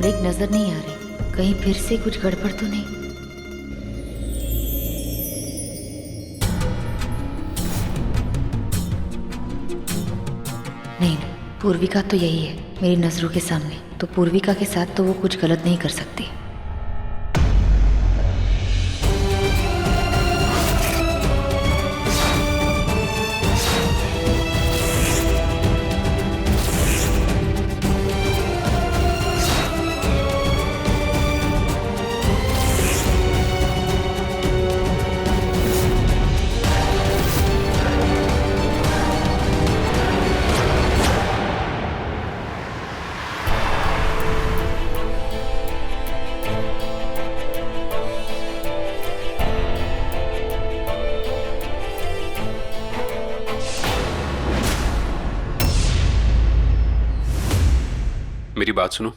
Lake नजर नहीं आ रही, कहीं फिर से कुछ गड़बड़ तो नहीं। नहीं, पूर्विका तो यही है मेरी नजरों के सामने, तो पूर्विका के साथ तो वो कुछ गलत नहीं कर सकती। मेरी बात सुनो।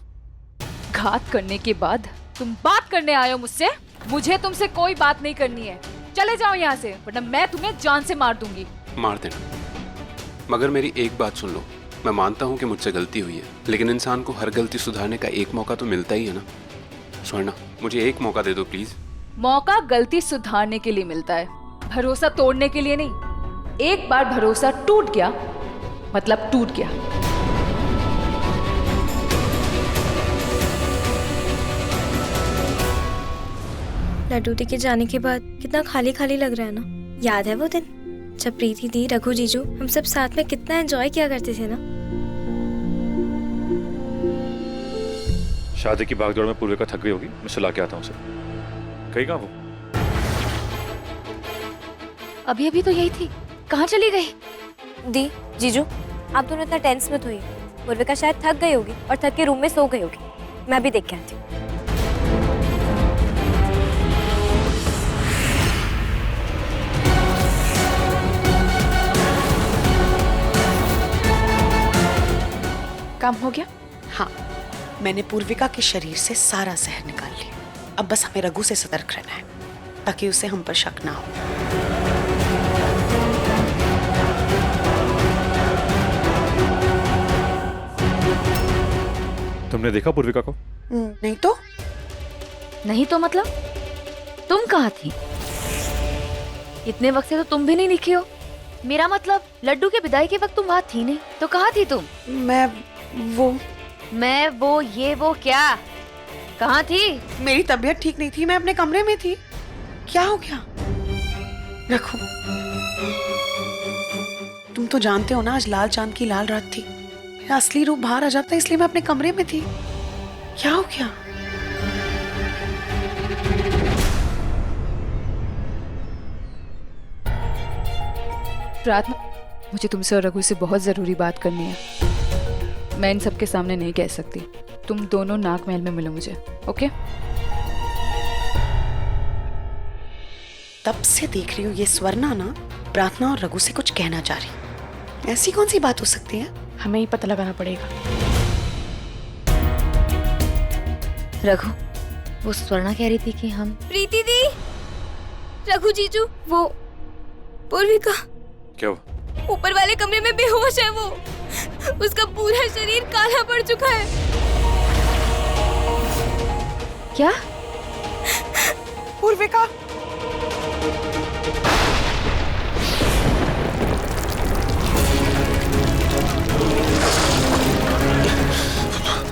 घात करने के बाद तुम बात करने आए हो मुझसे? मुझे तुमसे कोई बात नहीं करनी है, चले जाओ यहाँ से, वरना मैं तुम्हें जान से मार दूंगी। मार देना, मगर मेरी एक बात सुन लो। मैं मानता हूँ कि मुझसे गलती हुई है, लेकिन इंसान को हर गलती सुधारने का एक मौका तो मिलता ही है ना। स्वर्णा, मुझे एक मौका दे दो प्लीज। मौका गलती सुधारने के लिए मिलता है, भरोसा तोड़ने के लिए नहीं। एक बार भरोसा टूट गया मतलब टूट गया। लड्डू दी के जाने के बाद कितना खाली खाली लग रहा है ना। याद है वो दिन जब प्रीति दी, रघु जीजू, हम सब साथ में कितना एंजॉय किया करते थे ना। शादी की भागदौड़ में पूर्विका थक गई होगी, मैं सुला के आता हूँ उसे। कहीं कहाँ वो? अभी अभी तो यही थी, कहाँ चली गई? दी, जीजू, आप दोनों इतना टेंस मत होइए। पूर्विका शायद थक गई होगी और थक के रूम में सो गई होगी। मैं भी देख के आती हूँ। काम हो गया? हाँ, मैंने पूर्विका के शरीर से सारा जहर निकाल लिया। अब बस हमें रघु से सतर्क रहना है ताकि उसे हम पर शक ना हो। तुमने देखा पूर्विका को? नहीं तो? नहीं तो मतलब तुम कहाँ थी? इतने वक्त से तो तुम भी नहीं दिखी हो। मेरा मतलब लड्डू के विदाई के वक्त तुम वहाँ थी नहीं, तो कहाँ थी तुम? मैं वो ये वो क्या, कहाँ थी? मेरी तबीयत ठीक नहीं थी, मैं अपने कमरे में थी। क्या हो गया? रखो, तुम तो जानते हो ना, आज लाल चांद की लाल रात थी। मेरा असली रूप बाहर आ जाता, इसलिए मैं अपने कमरे में थी। क्या हो गया? प्रार्थना, मुझे तुमसे और रघु से बहुत जरूरी बात करनी है। मैं इन सबके सामने नहीं कह सकती। तुम दोनों नाग महल में मिलो मुझे, ओके? तब से देख रही हूँ ये स्वर्णा ना प्रार्थना और रघु से कुछ कहना चाह रही। ऐसी कौन सी बात हो सकती है? हमें ही पता लगाना पड़ेगा। रघु, वो स्वर्णा कह रही थी कि हम प्रीति दी, रघु जीजू, वो पूर्विका क्या हुआ? ऊपर वाले कमरे में बेहोश है। वो, उसका पूरा शरीर काला पड़ चुका है। क्या? पूर्विका,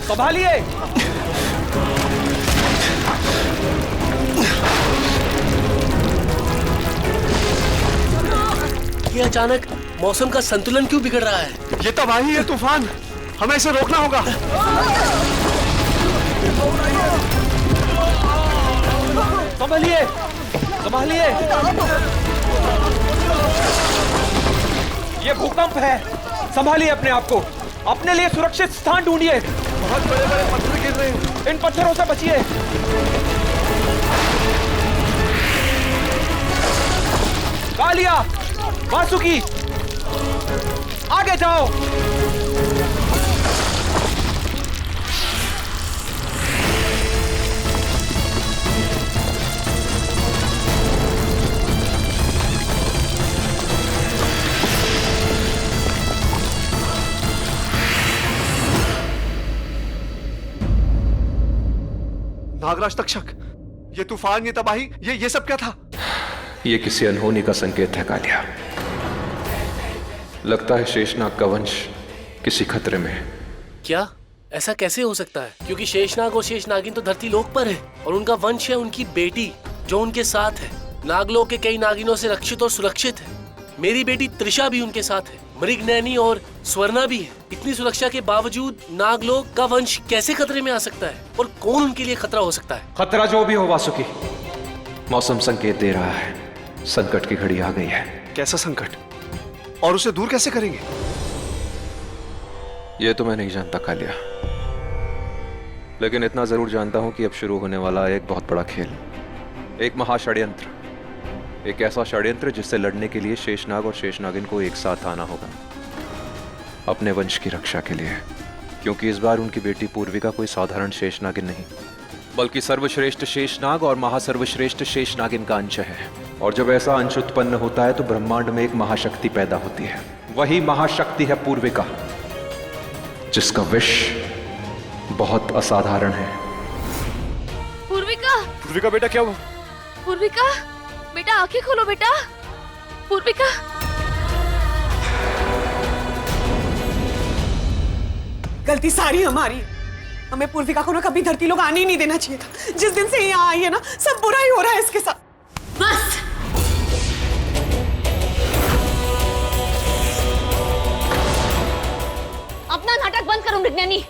संभालिए। ये अचानक मौसम का संतुलन क्यों बिगड़ रहा है? ये तबाही है, तूफान, हमें इसे रोकना होगा। संभालिए, संभालिए। ये भूकंप है, संभालिए अपने आप को। अपने लिए सुरक्षित स्थान ढूंढिए। बहुत बड़े बड़े पत्थर गिर रहे हैं, इन पत्थरों से बचिए। कालिया, वासुकी, आगे जाओ। नागराज तक्षक, ये तूफान, ये तबाही, ये सब क्या था? ये किसी अनहोनी का संकेत है कालिया। लगता है शेषनाग का वंश किसी खतरे में है। क्या? ऐसा कैसे हो सकता है? क्योंकि शेषनाग और शेषनागिन तो धरती लोक पर है और उनका वंश है उनकी बेटी जो उनके साथ है। नागलोक के कई नागिनों से रक्षित और सुरक्षित है। मेरी बेटी त्रिशा भी उनके साथ है, मृगनैनी और स्वर्णा भी है। इतनी सुरक्षा के बावजूद नागलोक का वंश कैसे खतरे में आ सकता है और कौन उनके लिए खतरा हो सकता है? खतरा जो भी हो वासुकी, मौसम संकेत दे रहा है संकट की घड़ी आ गई है। कैसा संकट? और उसे दूर कैसे करेंगे? ये तो मैं नहीं जानता कालिया, लेकिन इतना जरूर जानता हूं कि अब शुरू होने वाला है एक बहुत बड़ा खेल, एक महाषड्यंत्र। एक ऐसा षड्यंत्र जिससे लड़ने के लिए शेषनाग और शेषनागिन को एक साथ आना होगा अपने वंश की रक्षा के लिए, क्योंकि इस बार उनकी बेटी पूर्विका कोई साधारण शेषनागिन नहीं, बल्कि सर्वश्रेष्ठ शेषनाग और महासर्वश्रेष्ठ शेषनागिन का अंश है। और जब ऐसा अंश उत्पन्न होता है तो ब्रह्मांड में एक महाशक्ति पैदा होती है। वही महाशक्ति है पूर्विका, जिसका विष बहुत असाधारण है। पूर्विका, पूर्विका बेटा क्या हुआ? पूर्विका बेटा, आंखें खोलो बेटा। पूर्विका, गलती सारी हमारी। हमें पूर्विका को ना कभी धरती लोग आने ही नहीं देना चाहिए था। जिस दिन से यहाँ आई है ना, सब बुरा ही हो रहा है इसके साथ। बस अपना नाटक बंद करो मृगनैनी।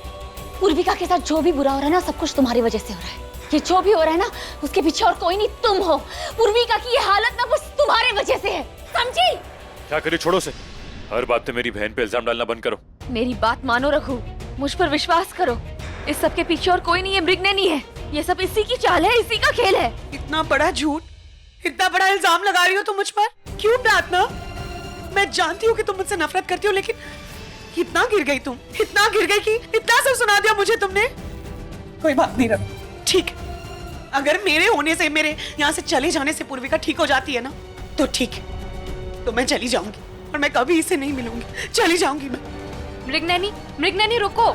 पूर्विका के साथ जो भी बुरा हो रहा है ना, सब कुछ तुम्हारी वजह से हो रहा है। ये जो भी हो रहा है ना, उसके पीछे और कोई नहीं, तुम हो। पूर्विका की ये हालत ना बस तुम्हारे वजह से है, समझी? क्या करी, छोड़ो से। हर बात पे मेरी बहन पे इल्जाम डालना बंद करो। मेरी बात मानो रघु, मुझ पर विश्वास करो। इस सब के पीछे और कोई नहीं है, मृगनैनी है। ये सब इसी की चाल है, इसी का खेल है। इतना बड़ा झूठ, इतना बड़ा इल्जाम लगा रही हो तुम मुझ पर? क्यों प्रार्थना? मैं जानती हूँ कि तुम मुझसे नफरत करती हो, लेकिन इतना गिर गई तुम, इतना गिर गई कि इतना सब सुना दिया मुझे तुमने। कोई बात नहीं रघु, ठीक है। अगर मेरे होने से, मेरे यहाँ से चले जाने से पूर्विका ठीक हो जाती है ना, तो ठीक है, तो मैं चली जाऊंगी और मैं कभी इसे नहीं मिलूंगी। चली जाऊंगी मैं। मृगनैनी, मृगनैनी रुको।